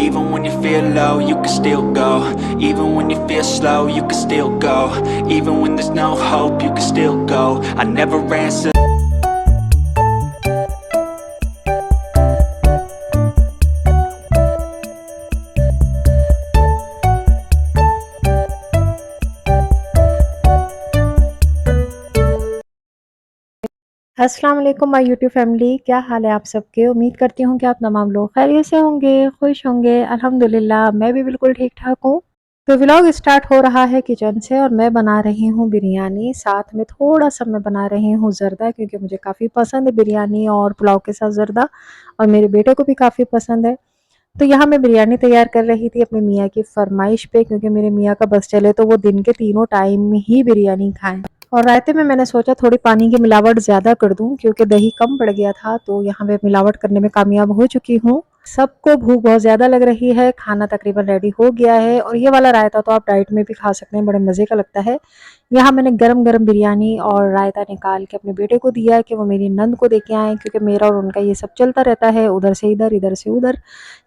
Even when you feel low, you can still go. Even when you feel slow, you can still go. Even when there's no hope, you can still go. I never answer. अस्सलाम वालेकुम my YouTube family, क्या हाल है आप सबके। उम्मीद करती हूँ कि आप तमाम लोग खैरियत से होंगे, खुश होंगे। अल्हम्दुलिल्लाह मैं भी बिल्कुल ठीक-ठाक हूँ। तो व्लॉग स्टार्ट हो रहा है किचन से और मैं बना रही हूँ बिरयानी, साथ में थोड़ा-सा मैं बना रही हूँ ज़र्दा, क्योंकि मुझे काफ़ी पसंद है बिरयानी और पुलाव के साथ ज़र्दा, और मेरे बेटे को भी काफ़ी पसंद है। तो यहाँ मैं बिरयानी तैयार कर रही थी अपने मियाँ की फ़रमाइश पे, क्योंकि मेरे मियाँ का बस चले तो वो दिन के तीनों टाइम ही बिरयानी खाएँ। और रायते में मैंने सोचा थोड़ी पानी की मिलावट ज़्यादा कर दूँ, क्योंकि दही कम पड़ गया था, तो यहाँ मैं मिलावट करने में कामयाब हो चुकी हूँ। सबको भूख बहुत ज़्यादा लग रही है, खाना तकरीबन रेडी हो गया है, और ये वाला रायता तो आप डाइट में भी खा सकते हैं, बड़े मज़े का लगता है। यहाँ मैंने गरम-गरम बिरयानी और रायता निकाल के अपने बेटे को दिया कि वो मेरी नंद को देके आएँ, क्योंकि मेरा और उनका ये सब चलता रहता है, उधर से इधर से उधर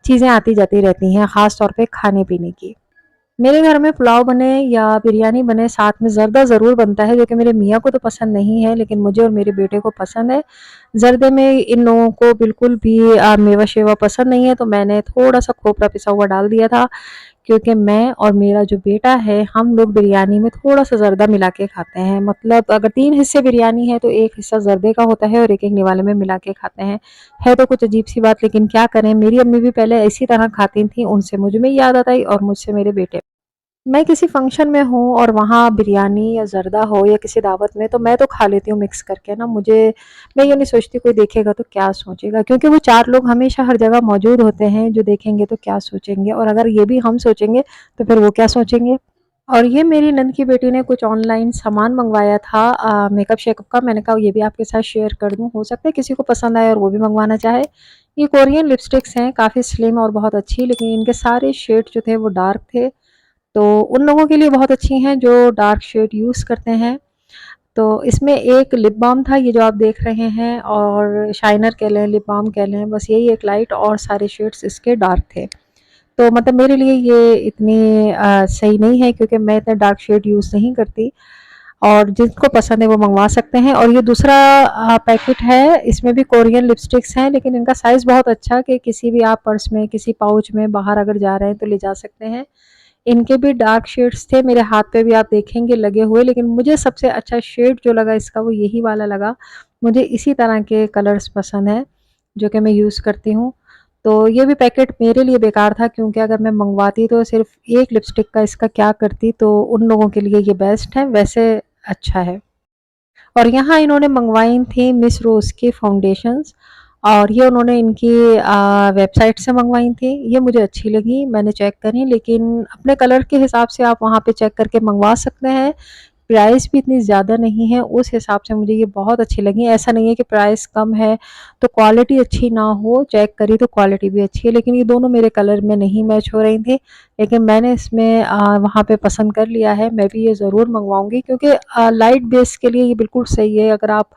चीज़ें आती-जाती रहती हैं, ख़ास तौर पे खाने-पीने की। मेरे घर में पुलाव बने या बिरयानी बने, साथ में ज़र्दा ज़रूर बनता है, जो कि मेरे मियाँ को तो पसंद नहीं है, लेकिन मुझे और मेरे बेटे को पसंद है। ज़र्दे में इन लोगों को बिल्कुल भी मेवा-शेवा पसंद नहीं है, तो मैंने थोड़ा-सा खोपरा पिसा हुआ डाल दिया था, क्योंकि मैं और मेरा जो बेटा है, हम लोग बिरयानी में थोड़ा-सा ज़र्दा मिला के खाते हैं। मतलब अगर 3 हिस्से बिरयानी है, तो 1 हिस्सा ज़र्दे का होता है और 1-1 निवाले में मिला के खाते हैं। है तो कुछ अजीब-सी बात, लेकिन क्या करें, मेरी अम्मी भी पहले इसी तरह खाती थीं, उनसे मुझ में ये आदत आई और मुझसे मेरे बेटे। मैं किसी फंक्शन में हूँ और वहाँ बिरयानी या ज़र्दा हो या किसी दावत में, तो मैं तो खा लेती हूँ मिक्स करके ना। मैं ये नहीं सोचती कोई देखेगा तो क्या सोचेगा, क्योंकि वो 4 लोग हमेशा हर जगह मौजूद होते हैं, जो देखेंगे तो क्या सोचेंगे, और अगर ये भी हम सोचेंगे तो फिर वो क्या सोचेंगे। और ये मेरी नंद की बेटी ने कुछ ऑनलाइन सामान मंगवाया था मेकअप शेकअप का। मैंने कहा ये भी आपके साथ शेयर कर दूँ, हो सकता है किसी को पसंद आए और वो भी मंगवाना चाहे। ये कोरियन लिपस्टिक्स हैं, काफ़ी स्लिम और बहुत अच्छी, लेकिन इनके सारे शेड जो थे वो डार्क थे। तो उन लोगों के लिए बहुत अच्छी हैं जो डार्क शेड यूज़ करते हैं। तो इसमें एक लिप बाम था, ये जो आप देख रहे हैं, और शाइनर कह लें, लिप बाम कह लें, बस यही एक लाइट, और सारे शेड्स इसके डार्क थे। तो मतलब मेरे लिए ये इतनी सही नहीं है, क्योंकि मैं इतने डार्क शेड यूज़ नहीं करती, और जिनको पसंद है वो मंगवा सकते हैं। और ये दूसरा पैकेट है, इसमें भी कोरियन लिपस्टिक्स हैं, लेकिन इनका साइज़ बहुत अच्छा, कि किसी भी आप पर्स में, किसी पाउच में बाहर अगर जा रहे हैं तो ले जा सकते हैं। इनके भी डार्क शेड्स थे, मेरे हाथ पे भी आप देखेंगे लगे हुए, लेकिन मुझे सबसे अच्छा शेड जो लगा इसका वो यही वाला लगा। मुझे इसी तरह के कलर्स पसंद हैं, जो कि मैं यूज़ करती हूँ। तो ये भी पैकेट मेरे लिए बेकार था, क्योंकि अगर मैं मंगवाती तो सिर्फ़ एक लिपस्टिक का इसका क्या करती, तो उन लोगों के लिए ये बेस्ट है, वैसे अच्छा है। और यहाँ इन्होंने मंगवाई थी मिस रोज़ की फाउंडेशंस, और ये उन्होंने इनकी वेबसाइट से मंगवाई थी। ये मुझे अच्छी लगी, मैंने चेक करी, लेकिन अपने कलर के हिसाब से आप वहाँ पे चेक करके मंगवा सकते हैं। प्राइस भी इतनी ज़्यादा नहीं है, उस हिसाब से मुझे ये बहुत अच्छी लगी। ऐसा नहीं है कि प्राइस कम है तो क्वालिटी अच्छी ना हो, चेक करी तो क्वालिटी भी अच्छी है, लेकिन ये दोनों मेरे कलर में नहीं मैच हो रही थी। लेकिन मैंने इसमें वहाँ पे पसंद कर लिया है, मैं भी ये ज़रूर मँगवाऊँगी, क्योंकि लाइट बेस के लिए ये बिल्कुल सही है। अगर आप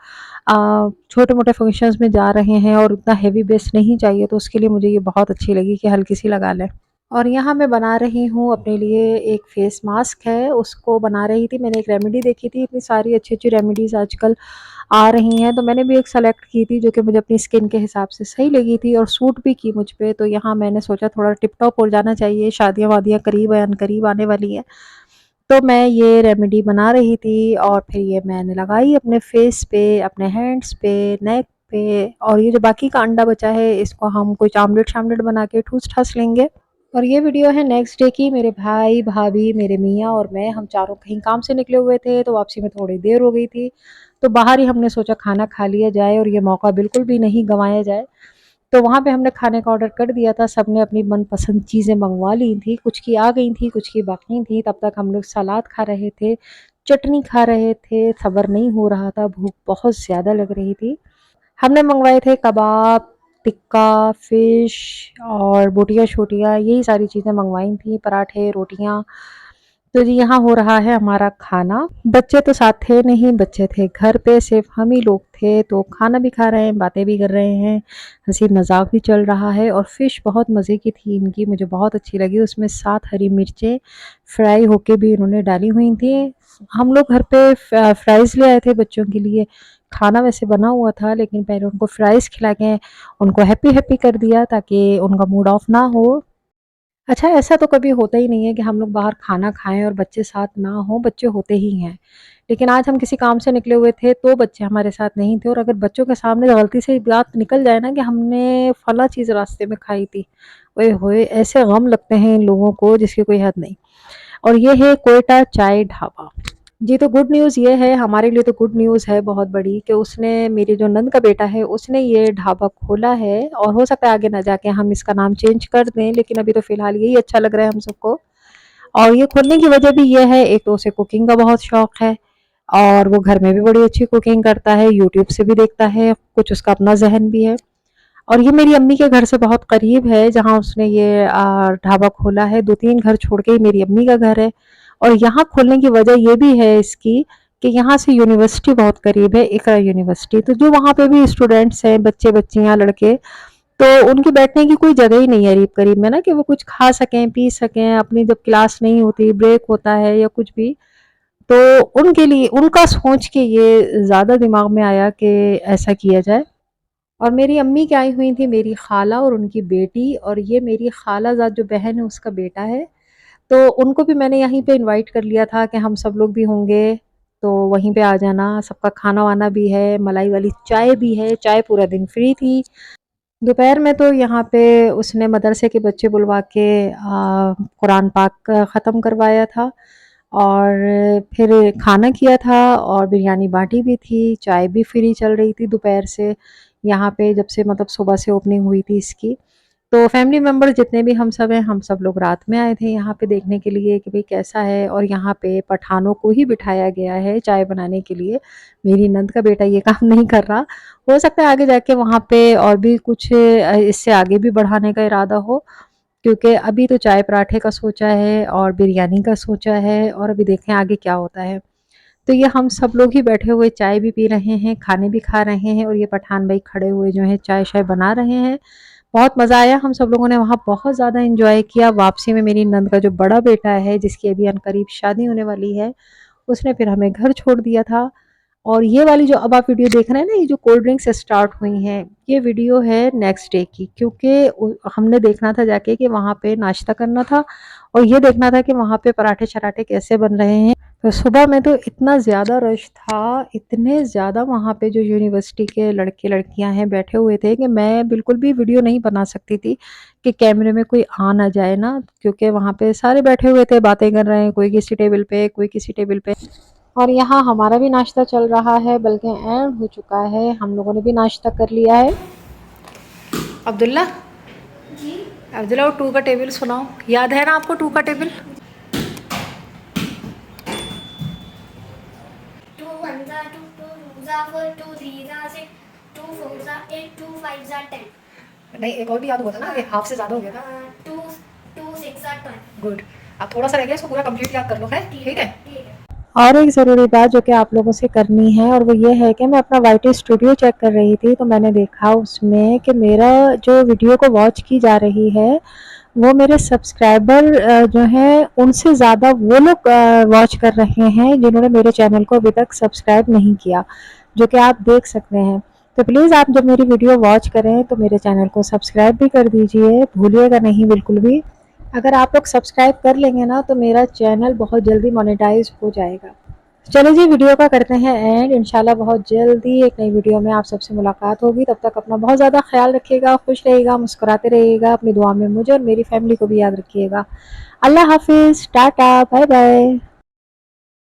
छोटे-मोटे फंक्शंस में जा रहे हैं और उतना हेवी बेस नहीं चाहिए, तो उसके लिए मुझे ये बहुत अच्छी लगी कि हल्की-सी लगा लें। और यहाँ मैं बना रही हूँ अपने लिए एक फ़ेस मास्क है, उसको बना रही थी। मैंने एक रेमेडी देखी थी, इतनी सारी अच्छी-अच्छी रेमेडीज़ आजकल आ रही हैं, तो मैंने भी एक सेलेक्ट की थी जो कि मुझे अपनी स्किन के हिसाब से सही लगी थी और सूट भी की मुझ पे। तो यहाँ मैंने सोचा थोड़ा टिप टॉप हो जाना चाहिए, शादियाँ-वादियाँ करीब या अनकरीब आने वाली हैं। तो मैं ये रेमेडी बना रही थी और फिर ये मैंने लगाई अपने फेस पे, अपने हैंड्स पे, नेक पे, और ये जो बाकी का अंडा बचा है इसको हम कुछ आमलेट-शामलेट बना के ठूस-ठास लेंगे। और ये वीडियो है नेक्स्ट डे की। मेरे भाई, भाभी, मेरे मियाँ और मैं, हम चारों कहीं काम से निकले हुए थे, तो वापसी में थोड़ी देर हो गई थी। तो बाहर ही हमने सोचा खाना खा लिया जाए और ये मौका बिल्कुल भी नहीं गँवाया जाए। तो वहाँ पे हमने खाने का ऑर्डर कर दिया था, सबने अपनी मनपसंद चीज़ें मँगवा ली थी, कुछ की आ गई थी, कुछ की बाकी थी। तब तक हम लोग सलाद खा रहे थे, चटनी खा रहे थे, सब्र नहीं हो रहा था, भूख बहुत ज़्यादा लग रही थी। हमने मँगवाए थे कबाब, टिक्का, फ़िश और बोटियाँ-शोटियाँ, यही सारी चीज़ें मँगवाई थी, पराठे, रोटियाँ। तो जी यहाँ हो रहा है हमारा खाना। बच्चे तो साथ थे नहीं, बच्चे थे घर पे, सिर्फ हम ही लोग थे। तो खाना भी खा रहे हैं, बातें भी कर रहे हैं, हंसी मजाक भी चल रहा है। और फ़िश बहुत मज़े की थी इनकी, मुझे बहुत अच्छी लगी। उसमें 7 हरी मिर्चें फ्राई होके भी इन्होंने डाली हुई थी। हम लोग घर पे फ्राइज़ ले आए थे बच्चों के लिए। खाना वैसे बना हुआ था, लेकिन पहले उनको फ्राइज़ खिला के उनको हैप्पी हैप्पी कर दिया, ताकि उनका मूड ऑफ ना हो। अच्छा, ऐसा तो कभी होता ही नहीं है कि हम लोग बाहर खाना खाएँ और बच्चे साथ ना हों, बच्चे होते ही हैं। लेकिन आज हम किसी काम से निकले हुए थे, तो बच्चे हमारे साथ नहीं थे। और अगर बच्चों के सामने गलती से बात निकल जाए ना कि हमने फलाँ चीज़ रास्ते में खाई थी, ओए होए! ऐसे गम लगते हैं इन लोगों को जिसकी कोई हद नहीं। और ये है कोयटा चाय ढाबा। जी, तो गुड न्यूज़ ये है, हमारे लिए तो गुड न्यूज़ है बहुत बड़ी, कि उसने, मेरी जो नंद का बेटा है, उसने ये ढाबा खोला है। और हो सकता है आगे ना जाके हम इसका नाम चेंज कर दें, लेकिन अभी तो फ़िलहाल यही अच्छा लग रहा है हम सबको। और ये खोलने की वजह भी ये है, एक तो उसे कुकिंग का बहुत शौक है, और वो घर में भी बड़ी अच्छी कुकिंग करता है, यूट्यूब से भी देखता है, कुछ उसका अपना ज़हन भी है। और ये मेरी अम्मी के घर से बहुत करीब है, जहाँ उसने ये ढाबा खोला है। 2-3 घर छोड़ के ही मेरी अम्मी का घर है। और यहाँ खोलने की वजह ये भी है इसकी, कि यहाँ से यूनिवर्सिटी बहुत करीब है, इकरा यूनिवर्सिटी। तो जो वहाँ पे भी स्टूडेंट्स हैं, बच्चे-बच्चियाँ, लड़के, तो उनके बैठने की कोई जगह ही नहीं है करीब में ना, कि वो कुछ खा सकें, पी सकें, अपनी जब क्लास नहीं होती, ब्रेक होता है या कुछ भी। तो उनके लिए, उनका सोच के ये ज़्यादा दिमाग में आया कि ऐसा किया जाए। और मेरी अम्मी क्या आई हुई थी, मेरी खाला और उनकी बेटी, और ये मेरी खालाजाद जो बहन है उसका बेटा है। तो उनको भी मैंने यहीं पे इनवाइट कर लिया था कि हम सब लोग भी होंगे, तो वहीं पे आ जाना। सबका खाना-वाना भी है, मलाई वाली चाय भी है, चाय पूरा दिन फ्री थी। दोपहर में तो यहाँ पे उसने मदरसे के बच्चे बुलवा के कुरान पाक ख़त्म करवाया था, और फिर खाना किया था, और बिरयानी बाटी भी थी, चाय भी फ्री चल रही थी दोपहर से यहाँ पे, जब से मतलब सुबह से ओपनिंग हुई थी इसकी। तो फैमिली मेंबर जितने भी हम सब हैं, हम सब लोग रात में आए थे यहाँ पे देखने के लिए कि भाई कैसा है। और यहाँ पे पठानों को ही बिठाया गया है चाय बनाने के लिए। मेरी नंद का बेटा ये काम नहीं कर रहा। हो सकता है आगे जाके वहाँ पे और भी कुछ इससे आगे भी बढ़ाने का इरादा हो, क्योंकि अभी तो चाय पराठे का सोचा है और बिरयानी का सोचा है, और अभी देखें आगे क्या होता है। तो ये हम सब लोग ही बैठे हुए चाय भी पी रहे हैं, खाने भी खा रहे हैं, और ये पठान भाई खड़े हुए जो हैं चाय शाय बना रहे हैं। बहुत मज़ा आया, हम सब लोगों ने वहाँ बहुत ज़्यादा एंजॉय किया। वापसी में मेरी नंद का जो बड़ा बेटा है, जिसकी अभी अनकरीब शादी होने वाली है, उसने फिर हमें घर छोड़ दिया था। और ये वाली जो अब आप वीडियो देख रहे हैं ना, ये जो कोल्ड ड्रिंक्स स्टार्ट हुई हैं, ये वीडियो है नेक्स्ट डे की, क्योंकि हमने देखना था जाके कि वहाँ पे नाश्ता करना था, और ये देखना था कि वहाँ पे पराठे शराठे कैसे बन रहे हैं। तो सुबह में तो इतना ज़्यादा रश था, इतने ज़्यादा वहाँ पे जो यूनिवर्सिटी के लड़के लड़कियाँ हैं बैठे हुए थे, कि मैं बिल्कुल भी वीडियो नहीं बना सकती थी कि कैमरे में कोई आ ना जाए ना, क्योंकि वहाँ पे सारे बैठे हुए थे, बातें कर रहे हैं, कोई किसी टेबल पे, कोई किसी टेबल पे। और यहाँ हमारा भी नाश्ता चल रहा है, बल्कि एंड हो चुका है, हम लोगों ने भी नाश्ता कर लिया है। अब्दुल्ला, अब्दुल्ला, वो 2 का टेबल सुनाओ, याद है ना आपको 2 का table? 2 1s are 2, 2 2s are 4, 2 3s are 6, 2 4s are 8, 2 5s are 10. नहीं, एक और भी याद हुआ था ना, ये हाफ से ज़्यादा हो गया था। 2 2 6 are 12. गुड। अब थोड़ा सा रह गया, इसको पूरा कंप्लीट याद कर लो, है ठीक है। ठीक है। और एक ज़रूरी बात जो कि आप लोगों से करनी है, और वो ये है कि मैं अपना वाईटी स्टूडियो चेक कर रही थी, तो मैंने देखा उसमें कि मेरा जो वीडियो को वॉच की जा रही है, वो मेरे सब्सक्राइबर जो हैं उनसे ज़्यादा वो लोग वॉच कर रहे हैं जिन्होंने मेरे चैनल को अभी तक सब्सक्राइब नहीं किया, जो कि आप देख सकते हैं। तो प्लीज़ आप जब मेरी वीडियो वॉच करें तो मेरे चैनल को सब्सक्राइब भी कर दीजिए, भूलिएगा नहीं बिल्कुल भी। अगर आप लोग सब्सक्राइब कर लेंगे ना, तो मेरा चैनल बहुत जल्दी मोनेटाइज हो जाएगा। चलो जी, वीडियो का करते हैं एंड। इंशाल्लाह बहुत जल्दी एक नई वीडियो में आप सबसे मुलाकात होगी। तब तक अपना बहुत ज़्यादा ख्याल रखिएगा, खुश रहिएगा, मुस्कुराते रहिएगा, अपनी दुआ में मुझे और मेरी फैमिली को भी याद रखिएगा। अल्लाह हाफिज़, टाटा, बाय बाय।